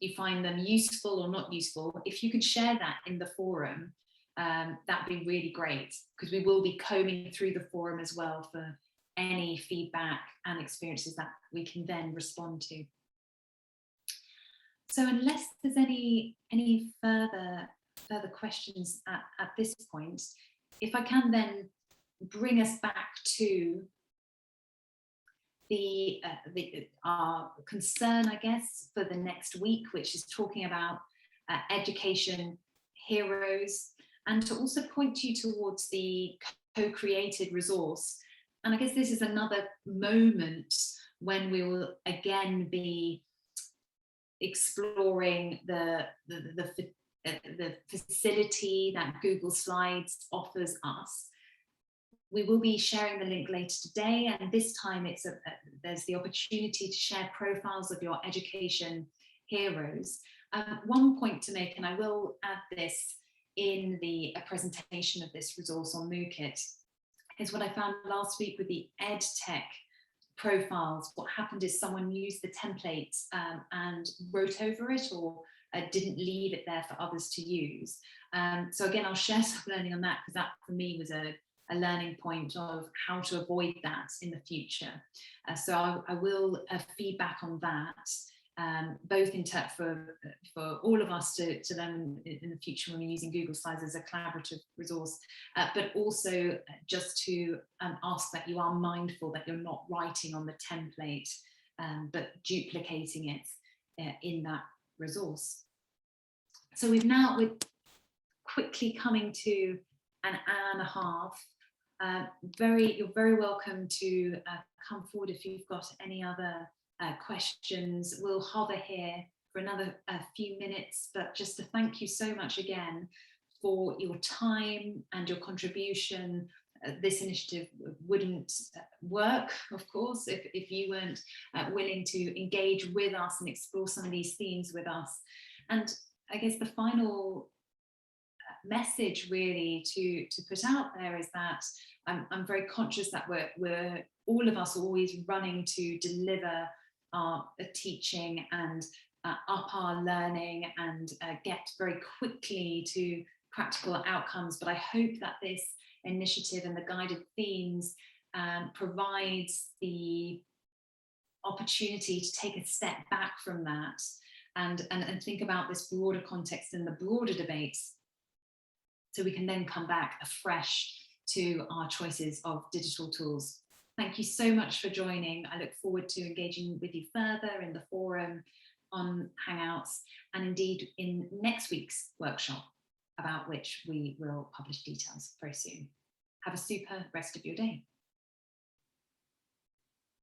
you find them useful or not useful, if you could share that in the forum, that'd be really great, because we will be combing through the forum as well for any feedback and experiences that we can then respond to. So unless there's any further questions at this point, if I can then bring us back to our concern, I guess, for the next week, which is talking about education heroes, and to also point you towards the co-created resource. And I guess this is another moment when we will again be exploring the facility that Google Slides offers us. We will be sharing the link later today, and this time there's the opportunity to share profiles of your education heroes. One point to make, and I will add this in the presentation of this resource on MOOCit, is what I found last week with the Edtech profiles. What happened is someone used the template and wrote over it, or didn't leave it there for others to use. So again, I'll share some learning on that, because that for me was a learning point of how to avoid that in the future. So I will feedback on that, both for all of us to learn in the future when we're using Google Slides as a collaborative resource, but also just to ask that you are mindful that you're not writing on the template, but duplicating it in that resource. So we're quickly coming to an hour and a half. You're very welcome to come forward if you've got any other questions. We'll hover here for another few minutes, but just to thank you so much again for your time and your contribution. This initiative wouldn't work, of course, if you weren't willing to engage with us and explore some of these themes with us. And I guess the final message really to put out there is that I'm very conscious that we're all of us always running to deliver our teaching and up our learning and get very quickly to practical outcomes. But I hope that this initiative and the guided themes provides the opportunity to take a step back from that and think about this broader context and the broader debates, so we can then come back afresh to our choices of digital tools. Thank you so much for joining. I look forward to engaging with you further in the forum, on Hangouts, and indeed in next week's workshop, about which we will publish details very soon. Have a super rest of your day.